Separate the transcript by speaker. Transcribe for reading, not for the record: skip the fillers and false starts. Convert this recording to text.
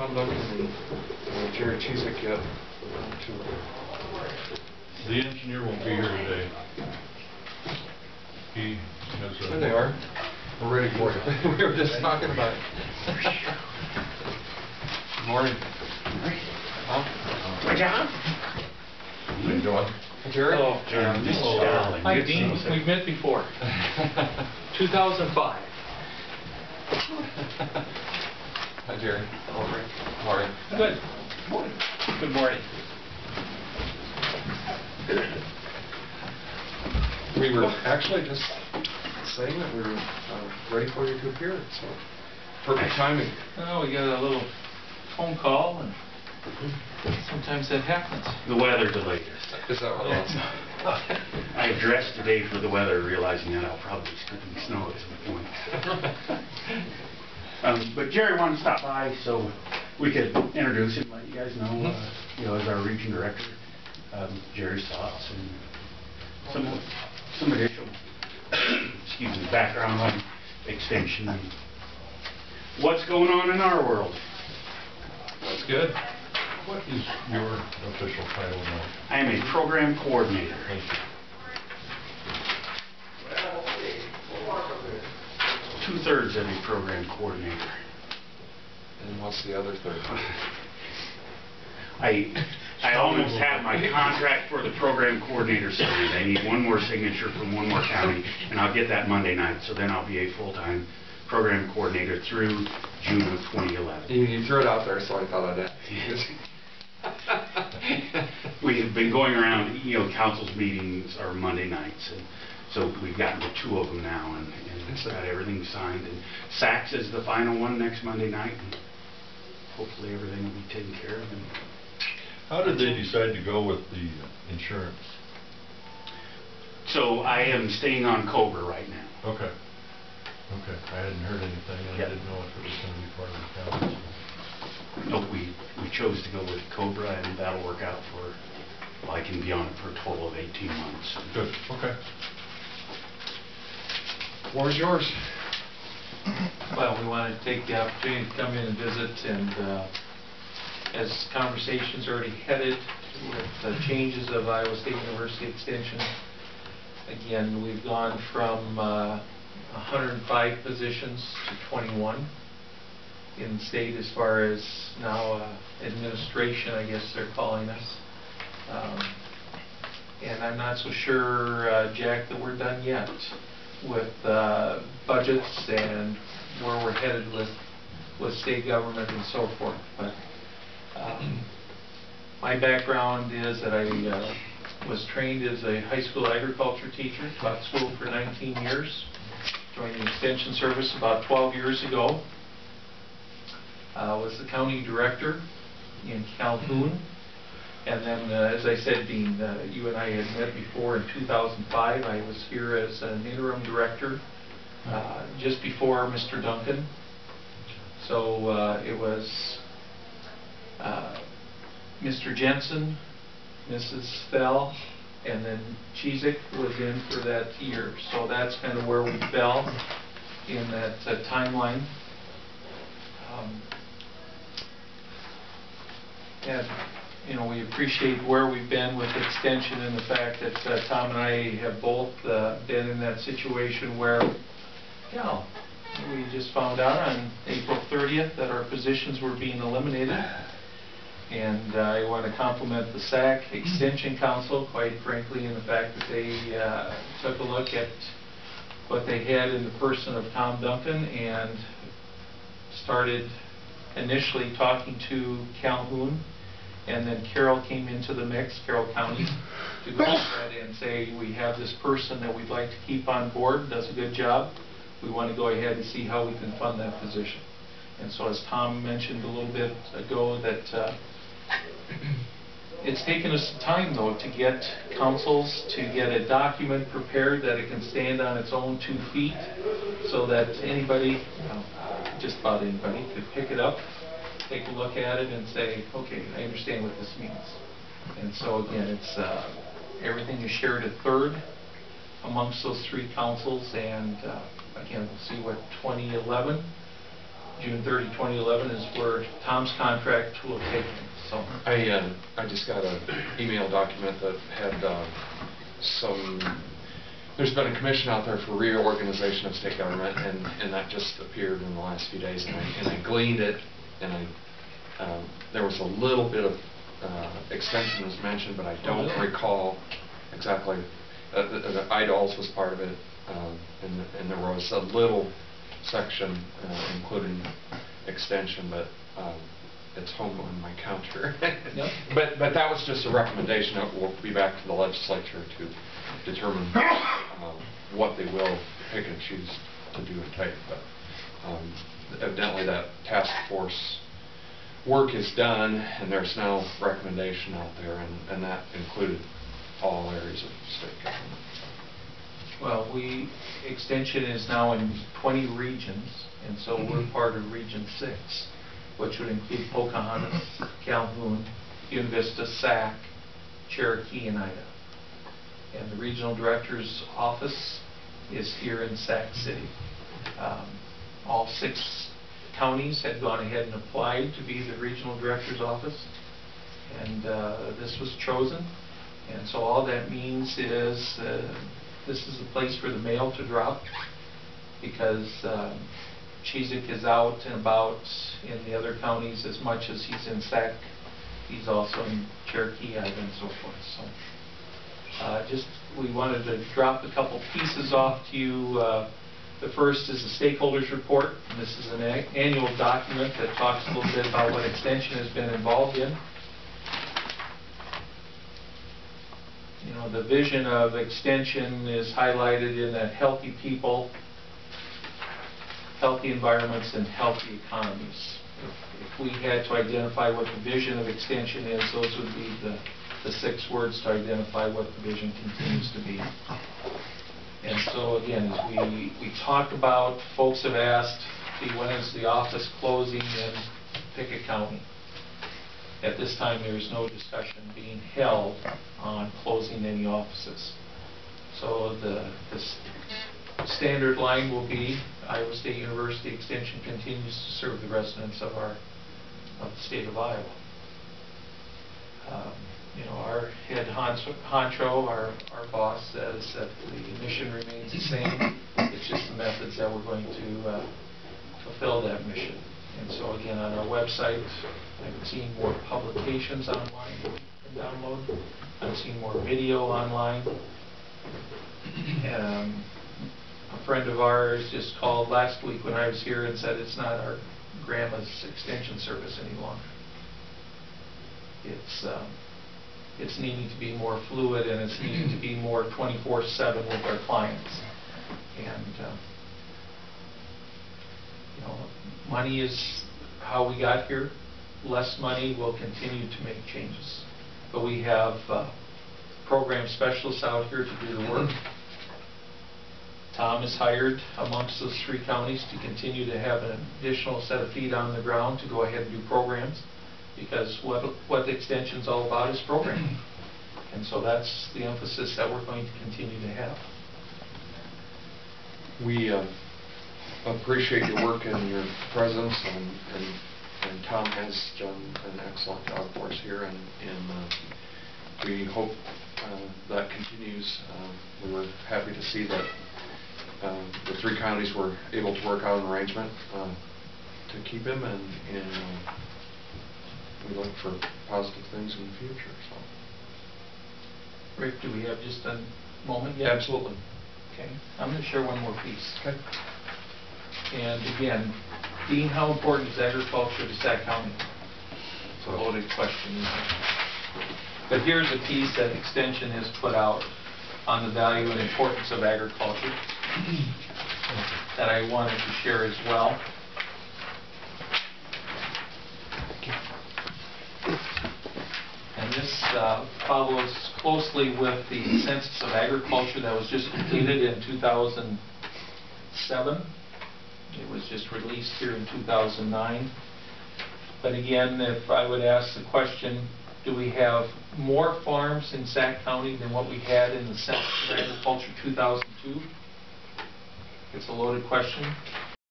Speaker 1: Tom Duncan and Jerry Cheesick yet.
Speaker 2: The engineer won't be here today. He has a...
Speaker 1: There they are. We're ready for you. We were just talking about it. Good morning. Huh?
Speaker 3: Hi, John.
Speaker 2: How you doing?
Speaker 1: Hey, Jerry.
Speaker 3: Hello, John.
Speaker 4: Hi, Dean. We've met before. 2005.
Speaker 1: Hi, Jerry.
Speaker 3: Hello, Rick.
Speaker 1: How are you?
Speaker 4: Good. Morning. Good morning.
Speaker 1: We were actually just saying that we were ready for you to appear, so perfect timing.
Speaker 4: Oh, we got a little phone call, and sometimes that happens.
Speaker 3: The weather delayed us.
Speaker 1: Is that what it is?
Speaker 3: I dressed today for the weather, realizing that I'll probably skip in snow at some point. But Jerry wanted to stop by so we could introduce him, let you guys know, as our region director, Jerry's thoughts and some additional, background on extension and what's going on in our world.
Speaker 2: That's good. What is your official title now?
Speaker 3: I am a program coordinator.
Speaker 2: Thank you.
Speaker 3: 2/3 of a program coordinator.
Speaker 1: And what's the other third?
Speaker 3: I almost have my contract for the program coordinator signed. I need one more signature from one more county, and I'll get that Monday night. So then I'll be a full-time program coordinator through June of 2011.
Speaker 1: You threw it out there, so I thought I'd ask.
Speaker 3: We have been going around, council's meetings are Monday nights, and so we've gotten to 2 of them now, and got everything signed. And SACS is the final one next Monday night, and hopefully everything will be taken care of. And
Speaker 2: how did they decide to go with the insurance?
Speaker 3: so I am staying on COBRA right now.
Speaker 2: Okay. Okay. I hadn't heard anything, and I didn't know if it was going to be part of the county.
Speaker 3: Nope, we chose to go with COBRA, and that'll work out for, I can be on it for a total of 18 months.
Speaker 2: Good. Okay.
Speaker 1: Floor is yours.
Speaker 4: Well, we wanted to take the opportunity to come in and visit, and as conversations already headed with the changes of Iowa State University Extension, again, we've gone from 105 positions to 21 in the state as far as now administration, I guess they're calling us. And I'm not so sure, Jack, that we're done yet with budgets and where we're headed with state government and so forth. But my background is that I was trained as a high school agriculture teacher, taught school for 19 years, joined the Extension Service about 12 years ago, was the county director in Calhoun, and then as I said, Dean, you and I had met before in 2005. I was here as an interim director just before Mr. Duncan. So it was Mr. Jensen, Mrs. Fell, and then Cheesick was in for that year. So that's kind of where we fell in that timeline. And we appreciate where we've been with extension and the fact that Tom and I have both been in that situation where, we just found out on April 30th that our positions were being eliminated. And I want to compliment the SAC Extension Council, quite frankly, in the fact that they took a look at what they had in the person of Tom Duncan and started initially talking to Calhoun, and then Carroll came into the mix, Carroll County, to go ahead and say, we have this person that we'd like to keep on board, does a good job. We want to go ahead and see how we can fund that position. And so as Tom mentioned a little bit ago, that it's taken us time, though, to get councils to get a document prepared that it can stand on its own 2 feet, so that anybody, just about anybody, could pick it up, take a look at it, and say, okay, I understand what this means. And so again, it's everything is shared a third amongst those 3 councils, and again, we'll see what 2011 June 30, 2011 is where Tom's contract will take him. So
Speaker 1: I just got an email document that had there's been a commission out there for reorganization of state government, and that just appeared in the last few days, and I gleaned it, and there was a little bit of extension was mentioned, but I don't recall exactly. The IDOLS was part of it, and there was a little section including extension, but it's home on my counter.
Speaker 4: Yep.
Speaker 1: But that was just a recommendation. It will be back to the legislature to determine what they will pick and choose to do and take. But evidently that task force work is done, and there's now recommendation out there, and that included all areas of state government.
Speaker 4: well, extension is now in 20 regions, and so we're part of Region 6, which would include Pocahontas, Calhoun, Buena Vista, Sac, Cherokee, and Ida. And the regional director's office is here in Sac City. All 6 counties had gone ahead and applied to be the regional director's office, and this was chosen. And so all that means is this is a place for the mail to drop, because Chesak is out and about in the other counties as much as he's in Sac. He's also in Cherokee, Ida, and so forth. So we wanted to drop a couple pieces off to you. The first is the stakeholders report. And this is an annual document that talks a little bit about what extension has been involved in. You know, the vision of extension is highlighted in that healthy people, healthy environments, and healthy economies. If we had to identify what the vision of extension is, those would be the 6 words to identify what the vision continues to be. And so again, as we talk about, folks have asked, when is the office closing in Pickett County? At this time, there is no discussion being held on closing any offices. So the standard line will be Iowa State University Extension continues to serve the residents of the state of Iowa. You know, our head honcho, our boss, says that the mission remains the same. It's just the methods that we're going to fulfill that mission. And so again, on our website, I've seen more publications online you can download. I've seen more video online. A friend of ours just called last week when I was here and said it's not our grandma's extension service any longer. It's needing to be more fluid, and it's needing to be more 24/7 with our clients. And you know, money is how we got here. Less money will continue to make changes. But we have program specialists out here to do the work. Tom is hired amongst those 3 counties to continue to have an additional set of feet on the ground to go ahead and do programs, because what the extension is all about is programming. And so that's the emphasis that we're going to continue to have.
Speaker 1: We appreciate your work and your presence, and Tom has done an excellent job for us here, and we hope that continues. We were happy to see that the 3 counties were able to work out an arrangement to keep him, and we look for positive things in the future. So,
Speaker 4: Rick, do we have just a moment yet?
Speaker 1: Absolutely.
Speaker 4: Okay. I'm going to share one more piece.
Speaker 1: Okay.
Speaker 4: And again, Dean, how important is agriculture to Sac County? It's a loaded question, isn't it? But here's a piece that Extension has put out on the value and importance of agriculture that I wanted to share as well. And this follows closely with the Census of Agriculture that was just completed in 2007. It was just released here in 2009. But again, if I would ask the question, do we have more farms in Sac County than what we had in the Census of Agriculture 2002? It's a loaded question.